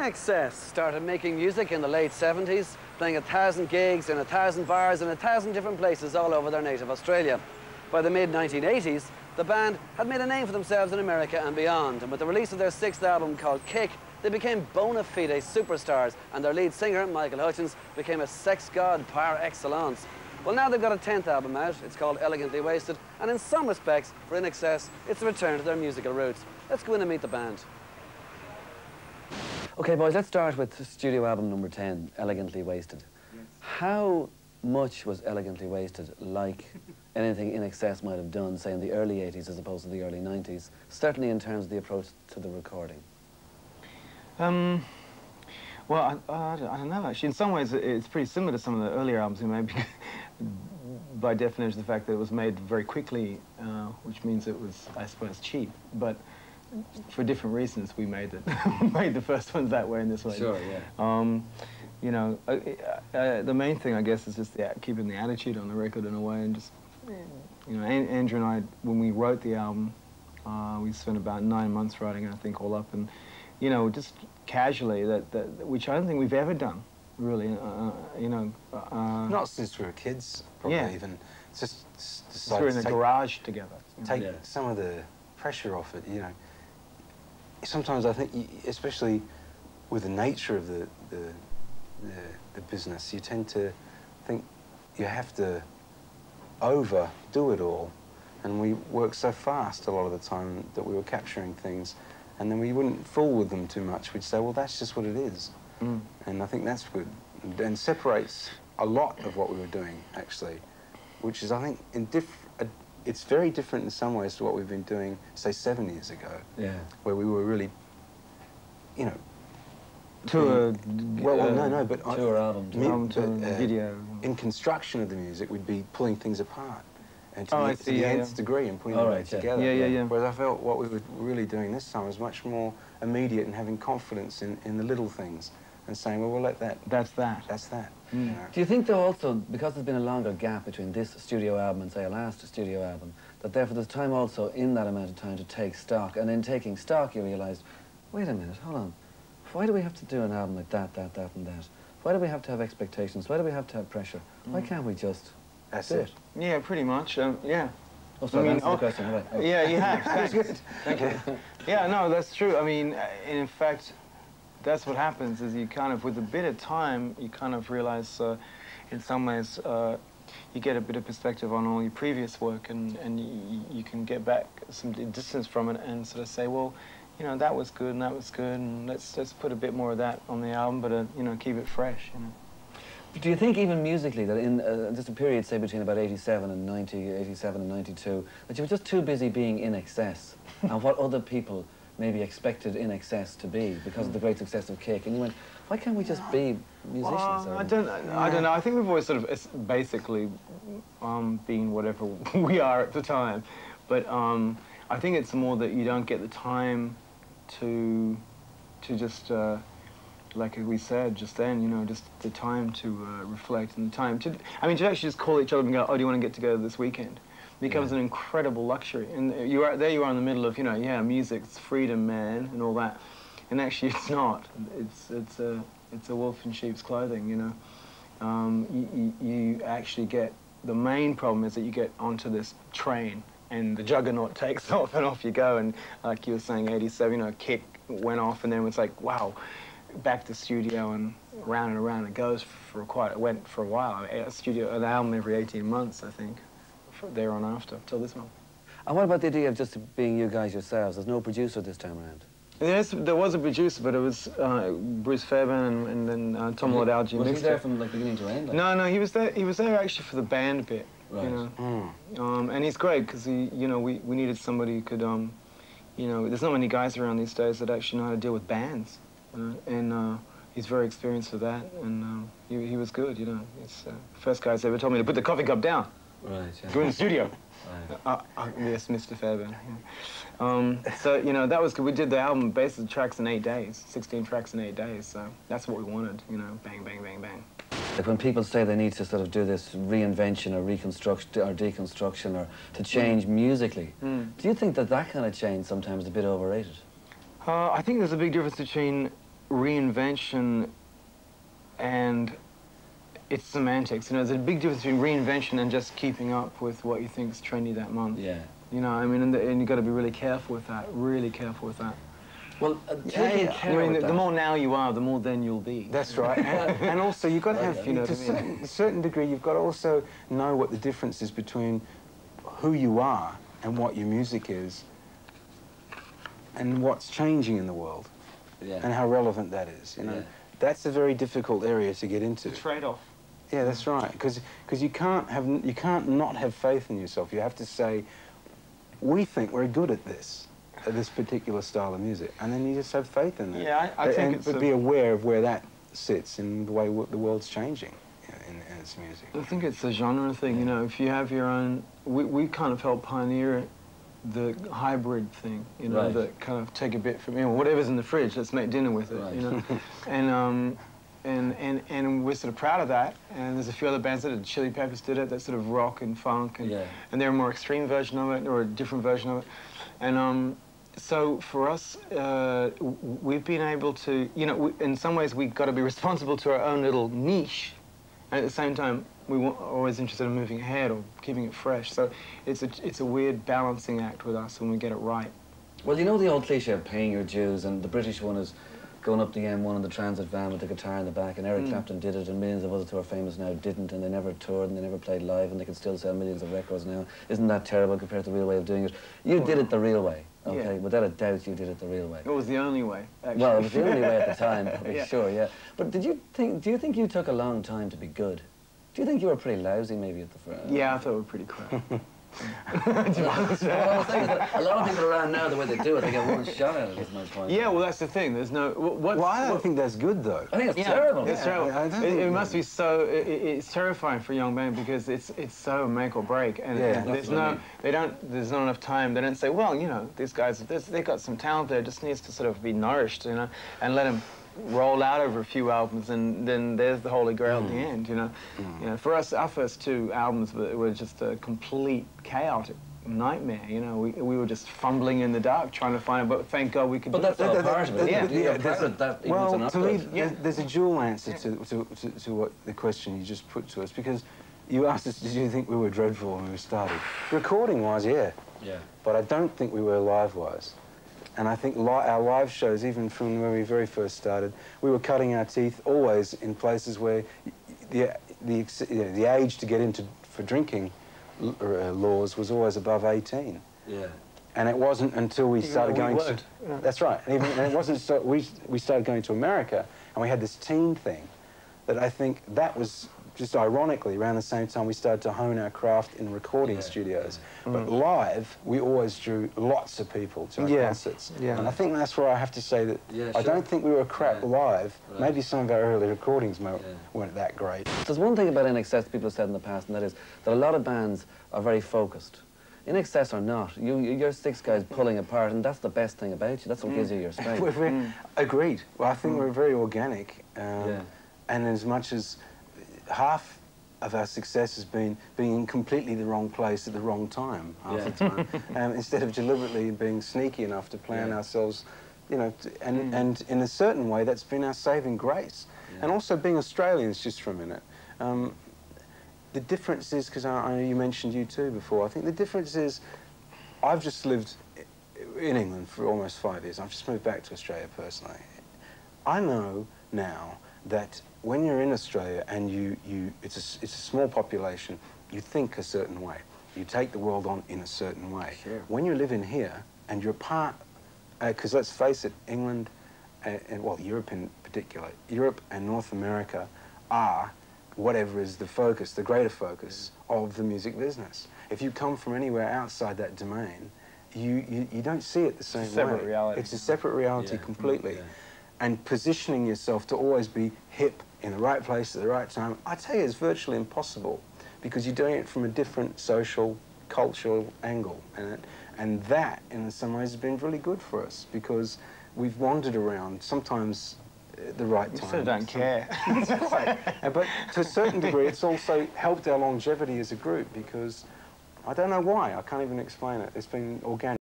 INXS started making music in the late 70s, playing 1,000 gigs in 1,000 bars in 1,000 different places all over their native Australia. By the mid-1980s, the band had made a name for themselves in America and beyond, and with the release of their 6th album called Kick, they became bona fide superstars, and their lead singer, Michael Hutchence, became a sex god par excellence. Well, now they've got a 10th album out. It's called Elegantly Wasted, and in some respects, for INXS, it's a return to their musical roots. Let's go in and meet the band. Okay, boys, let's start with studio album number 10, Elegantly Wasted. Yes. How much was Elegantly Wasted like anything INXS might have done, say, in the early 80s as opposed to the early 90s, certainly in terms of the approach to the recording? Well, I don't know, actually. In some ways, it's pretty similar to some of the earlier albums we made, by definition, the fact that it was made very quickly, which means it was, I suppose, cheap. But for different reasons, we made it. Made the first ones that way and this way. Sure, yeah. You know, the main thing, I guess, is just keeping the attitude on the record in a way, and just, you know, Andrew and I, when we wrote the album, we spent about 9 months writing it, I think, all up, and, you know, just casually, which I don't think we've ever done, really, you know. Not since we were kids, probably, yeah. Even. Just decided we were in the garage together. Take some of the pressure off it, you know. Sometimes I think, especially with the nature of the business, you tend to think you have to overdo it all. And we worked so fast a lot of the time that we were capturing things, and then we wouldn't fool with them too much. We'd say, well, that's just what it is. Mm. And I think that's good, and separates a lot of what we were doing, actually, which is, I think, it's very different in some ways to what we've been doing, say, 7 years ago. Yeah. Where we were really, you know... Tour albums. Video. In construction of the music, we'd be pulling things apart. And to the nth degree and putting them back together. Yeah. Whereas I felt what we were really doing this time was much more immediate and having confidence in the little things and saying, well, we'll let that... That's that. That's that. Mm. You know? Do you think, though, also, because there's been a longer gap between this studio album and, say, a last studio album, that therefore there's time also in that amount of time to take stock, and in taking stock you realised, wait a minute, hold on, why do we have to do an album like that, and that? Why do we have to have expectations? Why do we have to have pressure? Why can't we just do it? Yeah, pretty much, yeah. Oh, sorry, that's the question, right? Oh. Yeah, you have. That's good. Thank you. Yeah, no, that's true. I mean, in fact, that's what happens, is you kind of, with a bit of time, you kind of realise, in some ways, you get a bit of perspective on all your previous work, and you can get back some distance from it and sort of say, well, you know, that was good and that was good, and let's put a bit more of that on the album, but, you know, keep it fresh, you know. Do you think even musically that in just a period, say, between about 87 and 90, 87 and 92, that you were just too busy being INXS and what other people maybe expected INXS to be because of the great success of Kick, and you went, why can't we just be musicians? I don't know. I think we've always sort of basically been whatever we are at the time, but I think it's more that you don't get the time to just like we said just then, you know, just the time to reflect and the time to, I mean, to actually just call each other and go, oh, do you want to get together this weekend? Becomes an incredible luxury, and there you are in the middle of, you know, music, it's freedom, man, and all that, and actually it's not. It's a wolf in sheep's clothing, you know. You actually get, the main problem is that you get onto this train, and the juggernaut takes off, and off you go, and like you were saying, 87, you know, Kick went off, and then it was like, wow, back to studio, and around it goes it went for a while. An album every 18 months, I think. There on after, till this one. And what about the idea of just being you guys yourselves? There's no producer this time around. Yes, there was a producer, but it was Bruce Fairbairn and then Tom Lord-Alge. Was he there from like beginning to end? Like? No, he was there. He was there actually for the band bit. Right. You know, and he's great because we needed somebody who could, you know, there's not many guys around these days that actually know how to deal with bands, and he's very experienced with that, and he was good. You know, he's the first guy who's ever told me to put the coffee cup down. Right, yeah. Go in the studio. Right. Yes, Mr. Fairbairn. Yeah. So, you know, that was good. We did the album, basically tracks in 8 days, 16 tracks in 8 days, so that's what we wanted, you know, bang, bang, bang, bang. Like when people say they need to sort of do this reinvention or reconstruction or deconstruction or to change musically, do you think that that kind of change sometimes is a bit overrated? I think there's a big difference between reinvention and its semantics. You know, there's a big difference between reinvention and just keeping up with what you think's trendy that month. Yeah. You know, I mean, and you've got to be really careful with that, really careful with that. Well, I mean, the more now you are, the more then you'll be. That's right. And also, you've got to have, you know, to a certain degree, you've got to also know what the difference is between who you are and what your music is and what's changing in the world, and how relevant that is, you know. That's a very difficult area to get into. It's a trade-off. Yeah, that's right, because you can't not have faith in yourself. You have to say, we think we're good at this particular style of music, and then you just have faith in that. Yeah, I think but be aware of where that sits in the way the world's changing in its music. I think it's a genre thing, you know. If you have your own, we kind of helped pioneer the hybrid thing, you know, that kind of take a bit from, you know, whatever's in the fridge, let's make dinner with it, you know. And we're sort of proud of that. And there's a few other bands that did. Chili Peppers did it, that sort of rock and funk, and they're a more extreme version of it, or a different version of it. And so for us, we've been able to, you know, in some ways we've got to be responsible to our own little niche, and at the same time we weren't always interested in moving ahead or keeping it fresh. So it's a weird balancing act with us when we get it right. Well, you know the old cliche of paying your dues, and the British one is going up the M1 in the transit van with the guitar in the back, and Eric Clapton did it, and millions of others who are famous now didn't, and they never toured, and they never played live, and they can still sell millions of records now. Isn't that terrible compared to the real way of doing it? You did it the real way, okay? Without a doubt, you did it the real way. It was the only way, actually. Well, it was the only way at the time, probably, sure, yeah. But do you think you took a long time to be good? Do you think you were pretty lousy, maybe, at the front? Yeah, I thought we were pretty crap. Well, I was saying that a lot of people around now, the way they do it, they get one shot at it, is my point. Yeah, well, that's the thing. There's no... Well, I don't think that's good, though. I think it's terrible. It's terrible. It must be so... It's terrifying for a young band because it's so make or break, and there's not enough time. They don't say, well, you know, these guys, they've got some talent there, just needs to sort of be nourished, you know, and let them roll out over a few albums, and then there's the Holy Grail at the end, you know. You know, for us, our first two albums were just a complete chaotic nightmare, you know. We were just fumbling in the dark trying to find it, but thank God we could do it. But that's all part of it. Well, to me, there's a dual answer to what the question you just put to us, because you asked us, did you think we were dreadful when we started? Recording-wise, yeah. But I don't think we were live-wise. And I think our live shows, even from when we very first started, we were cutting our teeth always in places where the age to get into for drinking laws was always above 18. And it wasn't until we started going to... That's right. And it wasn't so we started going to America, and we had this teen thing that I think that was just ironically around the same time we started to hone our craft in recording studios. But live, we always drew lots of people to our concerts. And I think that's where I have to say that I don't think we were crap live. Maybe some of our early recordings weren't that great. There's one thing about INXS people have said in the past, and that is that a lot of bands are very focused. INXS or not, you're six guys pulling apart, and that's the best thing about you. That's what gives you your strength. Agreed. Well, I think we're very organic. And as much as half of our success has been being in completely the wrong place at the wrong time, half the time, instead of deliberately being sneaky enough to plan ourselves, you know, and in a certain way that's been our saving grace. And also being Australians, just for a minute, the difference is, because I know you mentioned U2 before, I think the difference is I've just lived in England for almost 5 years. I've just moved back to Australia personally. I know now that when you're in Australia and it's a small population, you think a certain way. You take the world on in a certain way. When you're living here and you're part, because let's face it, England, and well, Europe in particular, Europe and North America are whatever is the focus, the greater focus of the music business. If you come from anywhere outside that domain, you don't see it the same way. It's a separate reality. It's a separate reality completely. And positioning yourself to always be hip in the right place at the right time, I tell you, it's virtually impossible because you're doing it from a different social, cultural angle. And that, in some ways, has been really good for us because we've wandered around, sometimes at the right time. You sort of don't care. That's right. But to a certain degree, it's also helped our longevity as a group because I don't know why. I can't even explain it. It's been organic.